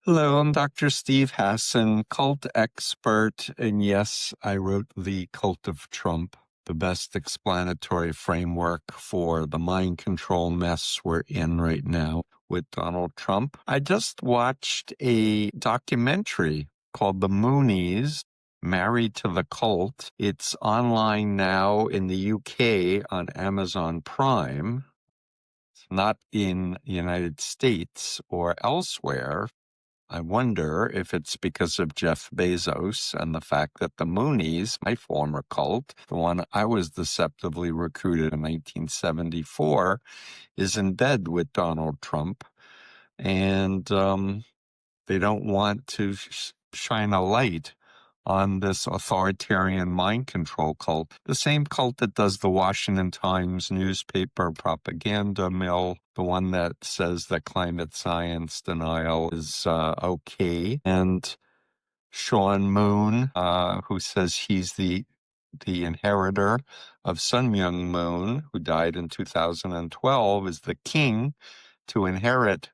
Hello, I'm Dr. Steve Hassan, cult expert, and yes, I wrote The Cult of Trump, the best explanatory framework for the mind control mess we're in right now with Donald Trump. I just watched a documentary called The Moonies, Married to the Cult. It's online now in the UK on Amazon Prime. It's not in the United States or elsewhere. I wonder if it's because of Jeff Bezos and the fact that the Moonies, my former cult, the one I was deceptively recruited in 1974, is in bed with Donald Trump. And they don't want to shine a light on this authoritarian mind control cult, the same cult that does the Washington Times newspaper propaganda mill, the one that says that climate science denial is okay, and Sean Moon, who says he's the inheritor of Myung Moon, who died in 2012, is the king to inherit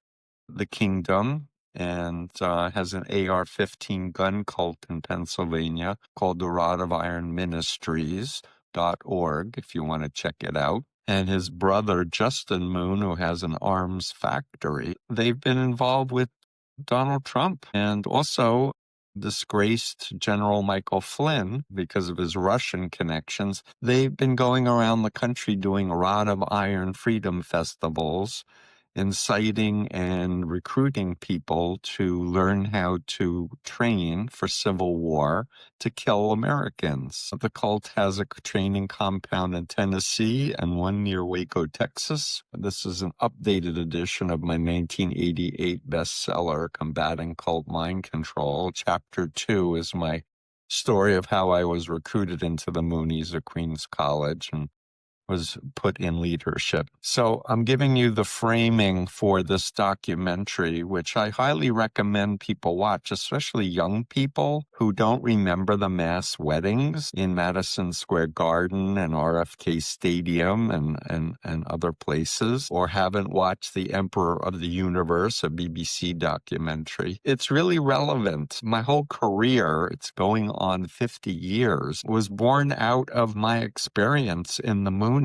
the kingdom, and has an AR-15 gun cult in Pennsylvania called the Rod of Iron Ministries.org, if you want to check it out. And his brother, Justin Moon, who has an arms factory, they've been involved with Donald Trump and also disgraced General Michael Flynn because of his Russian connections. They've been going around the country doing Rod of Iron freedom festivals, inciting and recruiting people to learn how to train for civil war to kill Americans. The cult has a training compound in Tennessee and one near Waco, Texas. This is an updated edition of my 1988 bestseller, Combating Cult Mind Control. Chapter 2 is my story of how I was recruited into the Moonies at Queens College and was put in leadership. So I'm giving you the framing for this documentary, which I highly recommend people watch, especially young people who don't remember the mass weddings in Madison Square Garden and RFK Stadium and other places, or haven't watched The Emperor of the Universe, a BBC documentary. It's really relevant. My whole career, it's going on 50 years, was born out of my experience in the Moonies.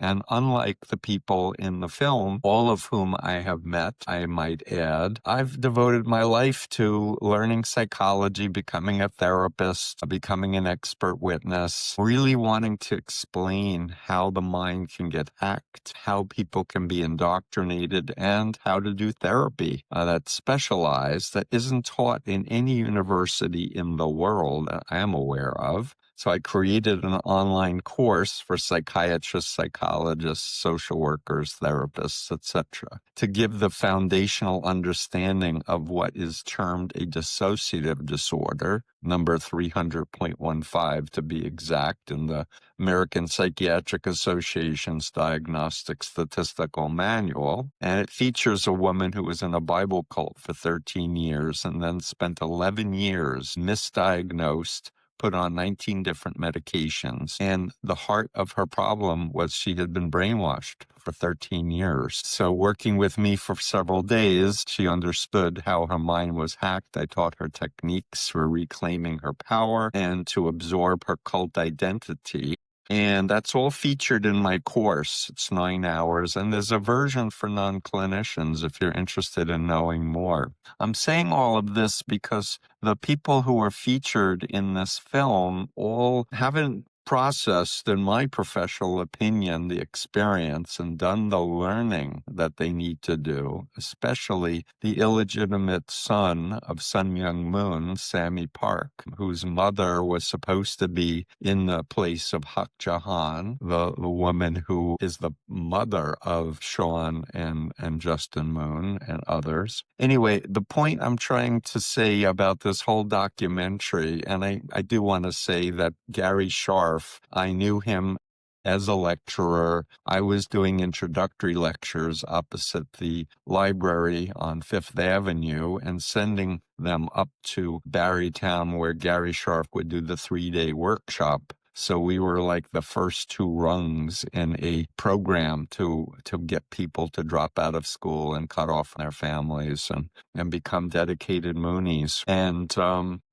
And unlike the people in the film, all of whom I have met, I might add, I've devoted my life to learning psychology, becoming a therapist, becoming an expert witness, really wanting to explain how the mind can get hacked, how people can be indoctrinated, and how to do therapy that's specialized, that isn't taught in any university in the world that I am aware of. So I created an online course for psychiatrists, psychologists, social workers, therapists, etc., to give the foundational understanding of what is termed a dissociative disorder, number 300.15 to be exact, in the American Psychiatric Association's Diagnostic Statistical Manual. And it features a woman who was in a Bible cult for 13 years and then spent 11 years misdiagnosed, put on 19 different medications. And the heart of her problem was she had been brainwashed for 13 years. So working with me for several days, she understood how her mind was hacked. I taught her techniques for reclaiming her power and to absorb her cult identity. And that's all featured in my course. It's 9 hours, and there's a version for non-clinicians if you're interested in knowing more. I'm saying all of this because the people who are featured in this film all haven't processed, in my professional opinion, the experience and done the learning that they need to do, especially the illegitimate son of Myung Moon, Sammy Park, whose mother was supposed to be in the place of Hak Jahan, the woman who is the mother of Sean and Justin Moon and others. Anyway, the point I'm trying to say about this whole documentary, and I do want to say that Gary Scharf, I knew him as a lecturer. I was doing introductory lectures opposite the library on Fifth Avenue and sending them up to Barrytown, where Gary Scharf would do the 3-day workshop So we were like the first two rungs in a program to get people to drop out of school and cut off their families and become dedicated Moonies. And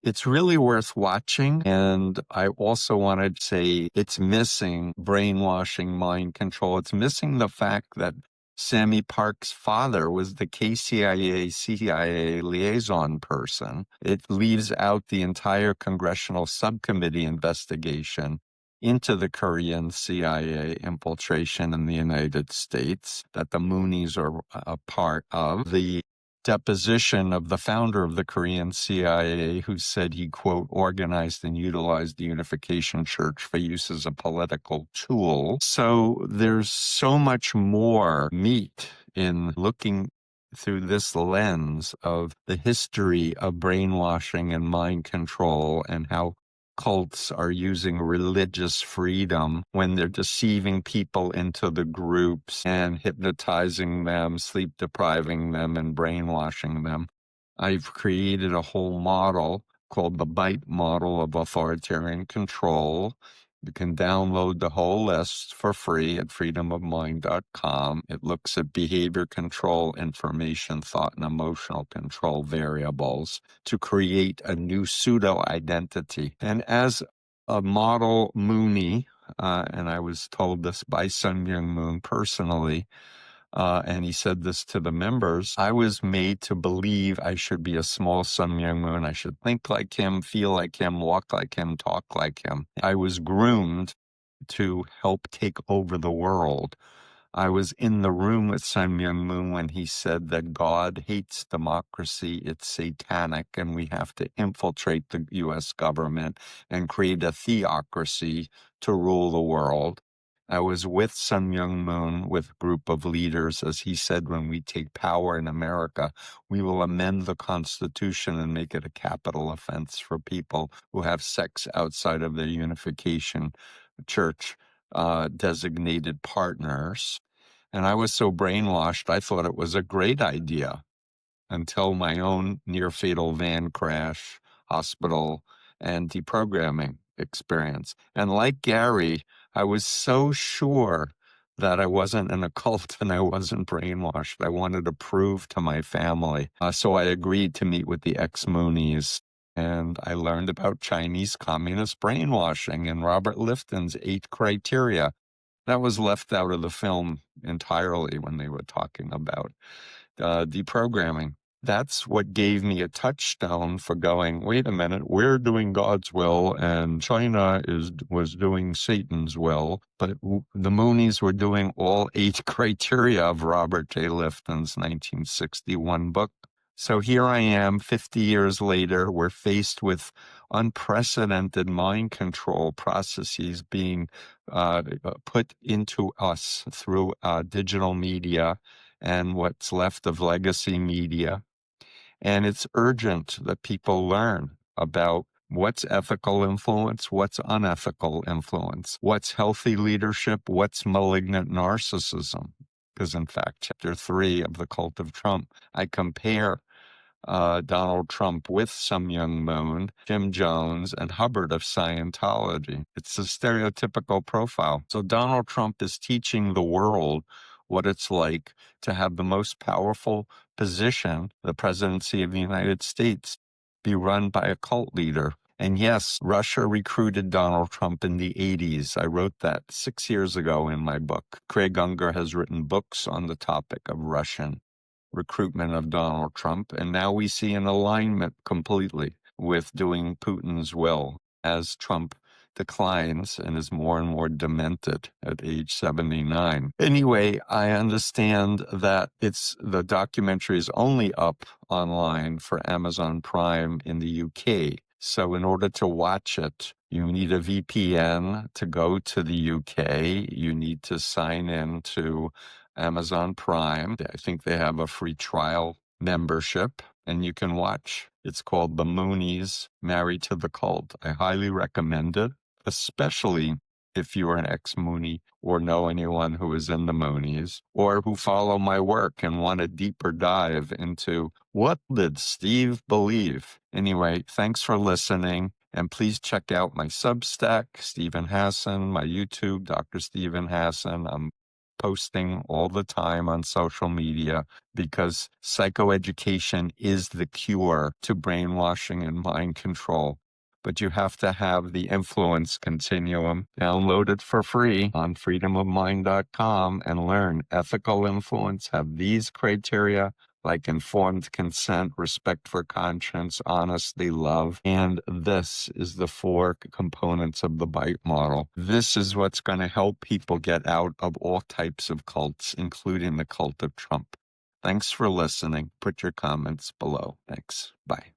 it's really worth watching. And I also wanted to say it's missing brainwashing, mind control. It's missing the fact that Sammy Park's father was the KCIA-CIA liaison person. It leaves out the entire congressional subcommittee investigation into the Korean CIA infiltration in the United States that the Moonies are a part of. The deposition of the founder of the Korean CIA, who said he, quote, organized and utilized the Unification Church for use as a political tool. So there's so much more meat in looking through this lens of the history of brainwashing and mind control and how cults are using religious freedom when they're deceiving people into the groups and hypnotizing them, sleep depriving them, and brainwashing them. I've created a whole model called the BITE model of authoritarian control. You can download the whole list for free at freedomofmind.com. It looks at behavior control, information, thought, and emotional control variables to create a new pseudo-identity. And as a model Moonie, and I was told this by Myung Moon personally, and he said this to the members, I was made to believe I should be a small Myung Moon. I should think like him, feel like him, walk like him, talk like him. I was groomed to help take over the world. I was in the room with Myung Moon when he said that God hates democracy, it's satanic, and we have to infiltrate the U.S. government and create a theocracy to rule the world. I was with Myung Moon with a group of leaders, as he said, when we take power in America, we will amend the Constitution and make it a capital offense for people who have sex outside of their Unification Church designated partners. And I was so brainwashed, I thought it was a great idea until my own near-fatal van crash, hospital, and deprogramming experience. And like Gary, I was so sure that I wasn't in a cult and I wasn't brainwashed. I wanted to prove to my family. So I agreed to meet with the ex-Moonies. And I learned about Chinese communist brainwashing and Robert Lifton's 8 criteria. That was left out of the film entirely when they were talking about deprogramming. That's what gave me a touchstone for going, wait a minute, we're doing God's will and China was doing Satan's will, but the Moonies were doing all 8 criteria of Robert J. Lifton's 1961 book. So here I am, 50 years later, we're faced with unprecedented mind control processes being put into us through digital media and what's left of legacy media. And it's urgent that people learn about what's ethical influence, what's unethical influence, what's healthy leadership, what's malignant narcissism. Because in fact, chapter 3 of The Cult of Trump, I compare Donald Trump with Myung Moon, Jim Jones, and Hubbard of Scientology. It's a stereotypical profile. So Donald Trump is teaching the world what it's like to have the most powerful position, the presidency of the United States, be run by a cult leader. And yes, Russia recruited Donald Trump in the 80s. I wrote that 6 years ago in my book. Craig Unger has written books on the topic of Russian recruitment of Donald Trump, and now we see an alignment completely with doing Putin's will as Trump declines and is more and more demented at age 79. Anyway, I understand that the documentary is only up online for Amazon Prime in the UK. So in order to watch it, you need a VPN to go to the UK. You need to sign in to Amazon Prime. I think they have a free trial membership, and you can watch. It's called The Moonies, Married to the Cult. I highly recommend it, especially if you are an ex-Moonie or know anyone who is in the Moonies or who follow my work and want a deeper dive into what did Steve believe. Anyway, thanks for listening. And please check out my Substack, Stephen Hassan, my YouTube, Dr. Stephen Hassan. I'm posting all the time on social media because psychoeducation is the cure to brainwashing and mind control. But you have to have the influence continuum. Download it for free on freedomofmind.com and learn. Ethical influence have these criteria like informed consent, respect for conscience, honesty, love. And this is the 4 components of the BITE model. This is what's going to help people get out of all types of cults, including the cult of Trump. Thanks for listening. Put your comments below. Thanks. Bye.